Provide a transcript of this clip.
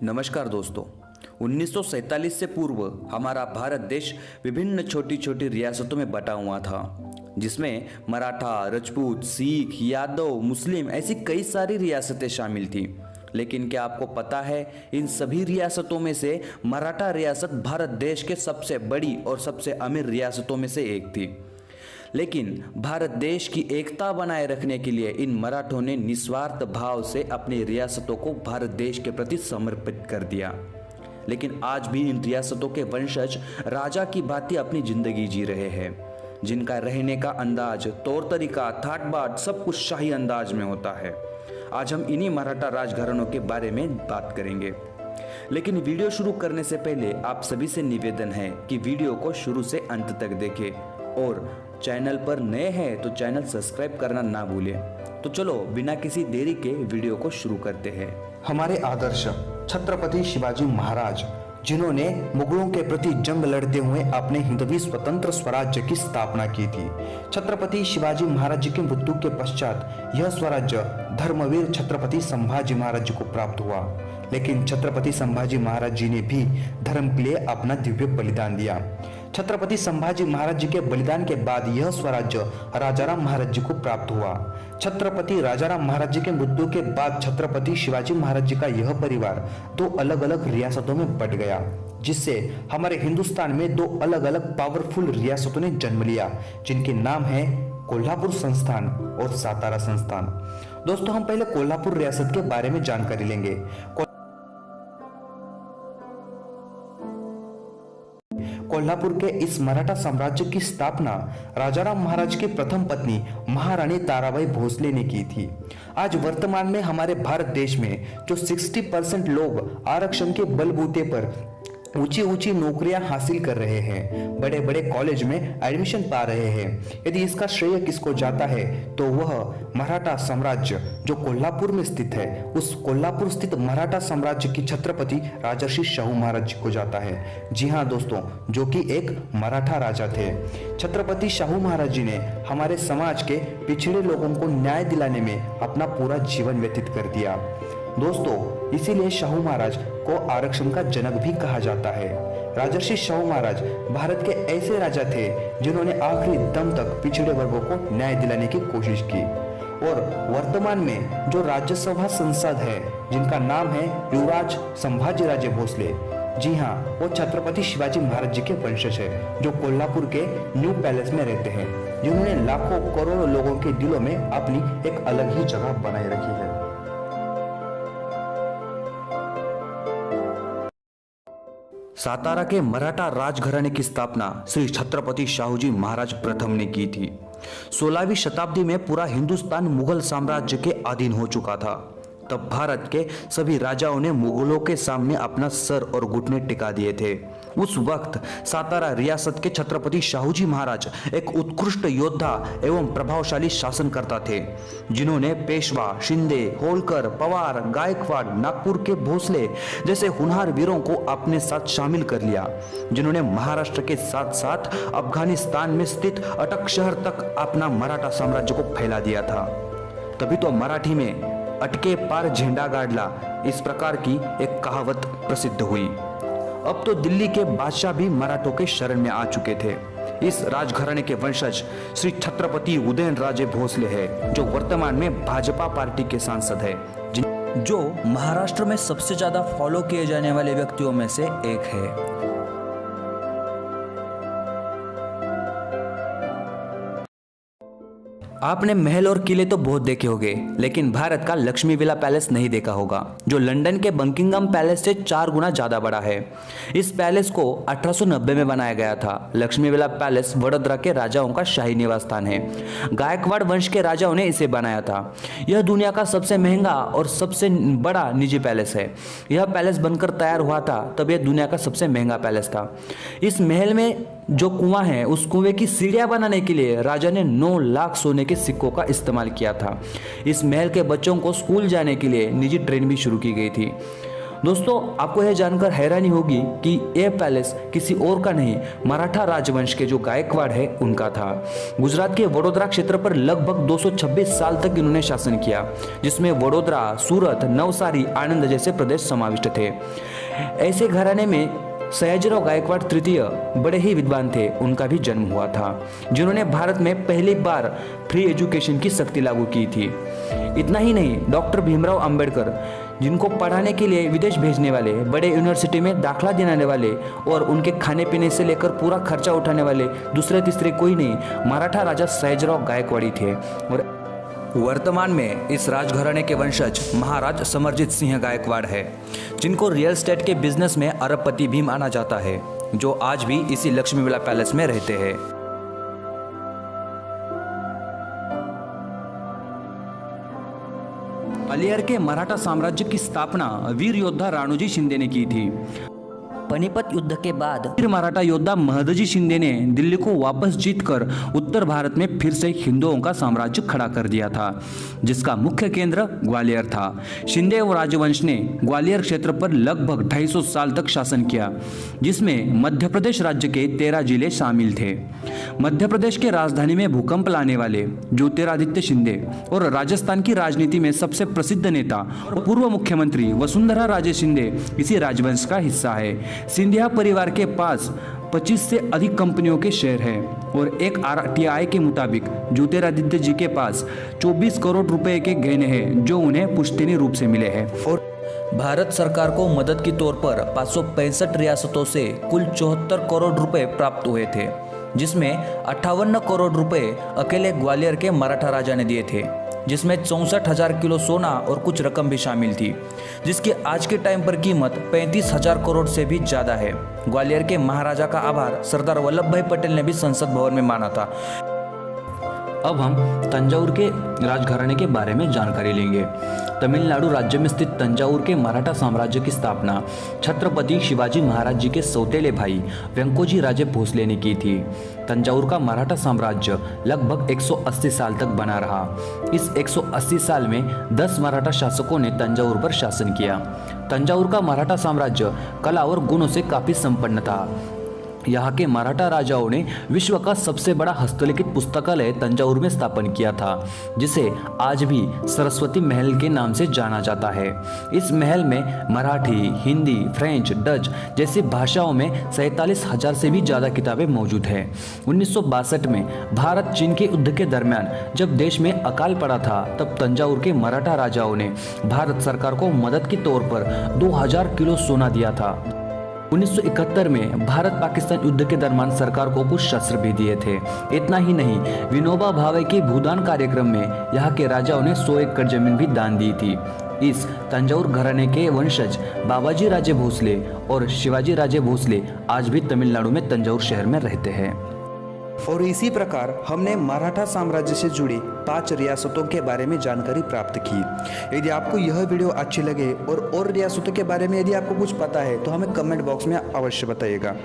नमस्कार दोस्तों। 1947 से पूर्व हमारा भारत देश विभिन्न छोटी छोटी रियासतों में बटा हुआ था, जिसमें मराठा, राजपूत, सिख, यादव, मुस्लिम ऐसी कई सारी रियासतें शामिल थी। लेकिन क्या आपको पता है, इन सभी रियासतों में से मराठा रियासत भारत देश के सबसे बड़ी और सबसे अमीर रियासतों में से एक थी। लेकिन भारत देश की एकता बनाए रखने के लिए इन मराठों ने निस्वार्थ भाव से अपनी रियासतों को भारत देश के प्रति समर्पित कर दिया। लेकिन आज भी इन रियासतों के वंशज राजा की भांति अपनी जिंदगी जी रहे हैं, जिनका रहने का अंदाज, तौर तरीका, ठाट बाट सब कुछ शाही अंदाज में होता है। आज हम इन्हीं मराठा राजघरानों के बारे में बात करेंगे। लेकिन वीडियो शुरू करने से पहले आप सभी से निवेदन है कि वीडियो को शुरू से अंत तक देखें और चैनल पर नए हैं तो चैनल सब्सक्राइब करना ना भूलें। तो चलो बिना किसी देरी के वीडियो को शुरू करते हैं। हमारे आदर्श छत्रपति शिवाजी महाराज, जिन्होंने मुगलों के प्रति जंग लड़ते हुए अपने हिंदवी स्वतंत्र स्वराज्य की स्थापना की थी। छत्रपति शिवाजी महाराज की मृत्यु के पश्चात यह स्वराज्य धर्मवीर छत्रपति संभाजी महाराज जी को प्राप्त हुआ। लेकिन छत्रपति संभाजी महाराज जी ने भी धर्म के लिए अपना दिव्य बलिदान दिया। छत्रपति संभाजी महाराज जी के बलिदान के बाद यह स्वराज्य राजाराम महाराज जी को प्राप्त हुआ। छत्रपति राजाराम महाराज जी के मृत्यु के बाद छत्रपति शिवाजी महाराज जी का यह परिवार दो अलग अलग रियासतों में बट गया, जिससे हमारे हिंदुस्तान में दो अलग अलग पावरफुल रियासतों ने जन्म लिया, जिनके नाम है कोल्हापुर संस्थान और सातारा संस्थान। दोस्तों, हम पहले कोल्हापुर रियासत के बारे में जानकारी लेंगे। कोल्हापुर के इस मराठा साम्राज्य की स्थापना राजाराम महाराज की प्रथम पत्नी महारानी ताराबाई भोसले ने की थी। आज वर्तमान में हमारे भारत देश में जो 60% लोग आरक्षण के बलबूते पर ऊंची ऊंची नौकरियां हासिल कर रहे हैं, बड़े बड़े कॉलेज में एडमिशन पा रहे हैं, यदि इसका श्रेय किसको जाता है तो वह मराठा साम्राज्य जो कोल्हापुर में स्थित है, उस कोल्हापुर स्थित मराठा साम्राज्य की छत्रपति राजर्षि शाहू महाराज जी को जाता है। जी हाँ दोस्तों, जो कि एक मराठा राजा थे। छत्रपति शाहू महाराज जी ने हमारे समाज के पिछड़े लोगों को न्याय दिलाने में अपना पूरा जीवन व्यतीत कर दिया। दोस्तों, इसीलिए शाहू महाराज को आरक्षण का जनक भी कहा जाता है। राजर्षि शाहू महाराज भारत के ऐसे राजा थे जिन्होंने आखिरी दम तक पिछड़े वर्गों को न्याय दिलाने की कोशिश की। और वर्तमान में जो राज्यसभा संसद है, जिनका नाम है युवराज संभाजी राजे भोसले, जी हाँ, वो छत्रपति शिवाजी महाराज जी के वंशज है, जो कोल्हापुर के न्यू पैलेस में रहते हैं, जिन्होंने लाखों करोड़ों लोगों के दिलों में अपनी एक अलग ही जगह बनाए रखी है। सातारा के मराठा राजघराने की स्थापना श्री छत्रपति शाहूजी महाराज प्रथम ने की थी। 16वीं शताब्दी में पूरा हिंदुस्तान मुगल साम्राज्य के अधीन हो चुका था। तब भारत के सभी राजाओं ने मुगलों के सामने अपना सर और घुटने टिका दिए थे। उस वक्त सातारा रियासत के छत्रपति शाहूजी महाराज एक उत्कृष्ट योद्धा एवं प्रभावशाली शासनकर्ता थे, जिन्होंने पेशवा, शिंदे, होलकर, पवार, गायकवाड़, नागपुर के भोसले जैसे होनहार वीरों को अपने साथ शामिल कर लिया, जिन्होंने महाराष्ट्र के साथ साथ अफगानिस्तान में स्थित अटक शहर तक अपना मराठा साम्राज्य को फैला दिया था। तभी तो मराठी में अटके पार झंडा गाड़ला, इस प्रकार की एक कहावत प्रसिद्ध हुई। अब तो दिल्ली के बादशाह भी मराठों के शरण में आ चुके थे। इस राजघराने के वंशज श्री छत्रपति उदयनराजे भोसले है, जो वर्तमान में भाजपा पार्टी के सांसद है, जो महाराष्ट्र में सबसे ज्यादा फॉलो किए जाने वाले व्यक्तियों में से एक है। आपने महल और किले तो बहुत देखे होंगे, लेकिन भारत का लक्ष्मी विला पैलेस नहीं देखा होगा, जो लंदन के बकिंघम पैलेस से 4 गुना ज्यादा बड़ा है। इस पैलेस को 1890 में बनाया गया था। लक्ष्मी विला पैलेस वडोदरा के राजाओं का शाही निवास स्थान है। गायकवाड़ वंश के राजाओं ने इसे बनाया था। यह दुनिया का सबसे महंगा और सबसे बड़ा निजी पैलेस है। यह पैलेस बनकर तैयार हुआ था तब यह दुनिया का सबसे महंगा पैलेस था। इस महल में जो कुआं है, उस कुएं की सीढ़ियां बनाने के लिए राजा ने 9 लाख सोने के सिक्कों का इस्तेमाल किया था। इस महल के बच्चों को स्कूल जाने के लिए निजी ट्रेन भी शुरू की गई थी। दोस्तों, आपको यह जानकर हैरानी होगी कि यह पैलेस किसी और का नहीं, मराठा राजवंश के जो गायकवाड़ है उनका था। गुजरात के वडोदरा क्षेत्र पर लगभग 226 साल तक इन्होंने शासन किया, जिसमें वडोदरा, सूरत, नवसारी, आणंद जैसे प्रदेश समाविष्ट थे। ऐसे घराने में सयाजीराव गायकवाड़ तृतीय बड़े ही विद्वान थे, उनका भी जन्म हुआ था, जिन्होंने भारत में पहली बार फ्री एजुकेशन की सख्ती लागू की थी। इतना ही नहीं, डॉक्टर भीमराव अंबेडकर, जिनको पढ़ाने के लिए विदेश भेजने वाले, बड़े यूनिवर्सिटी में दाखला दिलाने वाले और उनके खाने पीने से लेकर पूरा खर्चा उठाने वाले दूसरे तीसरे कोई नहीं, मराठा राजा सयाजीराव गायकवाड़ी थे। और वर्तमान में इस राजघराने के वंशज महाराज समरजीत सिंह गायकवाड़ है, जिनको रियल एस्टेट के बिजनेस में अरबपति भी माना जाता है, जो आज भी इसी लक्ष्मी विला पैलेस में रहते हैं। ग्वालियर के मराठा साम्राज्य की स्थापना वीर योद्धा राणोजी शिंदे ने की थी। पानीपत युद्ध के बाद फिर मराठा योद्धा महदजी शिंदे ने दिल्ली को वापस जीतकर उत्तर भारत में फिर से हिंदुओं का साम्राज्य खड़ा कर दिया था, जिसका मुख्य केंद्र ग्वालियर था। शिंदे और राजवंश ने ग्वालियर क्षेत्र पर लगभग 250 साल तक शासन किया, जिसमें मध्य प्रदेश राज्य के 13 जिले शामिल थे। मध्य प्रदेश के राजधानी में भूकंप लाने वाले ज्योतिरादित्य शिंदे और राजस्थान की राजनीति में सबसे प्रसिद्ध नेता और पूर्व मुख्यमंत्री वसुंधरा राजे शिंदे इसी राजवंश का हिस्सा है। सिंधिया परिवार के पास 25 से अधिक कंपनियों के शेयर हैं और एक आरटीआई के मुताबिक ज्योतिरादित्य जी के पास 24 करोड़ रुपए के गहने हैं, जो उन्हें पुश्तैनी रूप से मिले हैं। और भारत सरकार को मदद के तौर पर 565 रियासतों से कुल 74 करोड़ रुपए प्राप्त हुए थे, जिसमें 58 करोड़ रुपए अकेले ग्वालियर के मराठा राजा ने दिए थे, जिसमें 64,000 किलो सोना और कुछ रकम भी शामिल थी, जिसकी आज के टाइम पर कीमत 35,000 करोड़ से भी ज़्यादा है। ग्वालियर के महाराजा का आभार सरदार वल्लभ भाई पटेल ने भी संसद भवन में माना था। अब हम तंजावुर के राजघराने के बारे में जानकारी लेंगे। तमिलनाडु राज्य में स्थित तंजावुर के मराठा साम्राज्य की स्थापना छत्रपति शिवाजी महाराज जी के सौतेले भाई वेंकोजी राजे भोसले ने की थी। तंजावुर का मराठा साम्राज्य लगभग 180 साल तक बना रहा। इस 180 साल में 10 मराठा शासकों ने तंजावुर पर शासन किया। तंजावुर का मराठा साम्राज्य कला और गुणों से काफी संपन्न था। यहाँ के मराठा राजाओं ने विश्व का सबसे बड़ा हस्तलिखित पुस्तकालय तंजावुर में स्थापन किया था, जिसे आज भी सरस्वती महल के नाम से जाना जाता है। इस महल में मराठी, हिंदी, फ्रेंच, डच जैसी भाषाओं में 47,000 से भी ज़्यादा किताबें मौजूद हैं। 1962 में भारत चीन के युद्ध के दरमियान जब देश में अकाल पड़ा था, तब तंजावुर के मराठा राजाओं ने भारत सरकार को मदद के तौर पर 2000 किलो सोना दिया था। 1971 में भारत पाकिस्तान युद्ध के दरमियान सरकार को कुछ शस्त्र भी दिए थे। इतना ही नहीं, विनोबा भावे के भूदान कार्यक्रम में यहाँ के राजाओं ने 100 एकड़ जमीन भी दान दी थी। इस तंजावुर घराने के वंशज बाबाजी राजे भोसले और शिवाजी राजे भोसले आज भी तमिलनाडु में तंजावुर शहर में रहते हैं। और इसी प्रकार हमने मराठा साम्राज्य से जुड़ी 5 रियासतों के बारे में जानकारी प्राप्त की। यदि आपको यह वीडियो अच्छी लगे और रियासतों के बारे में यदि आपको कुछ पता है तो हमें कमेंट बॉक्स में अवश्य बताइएगा।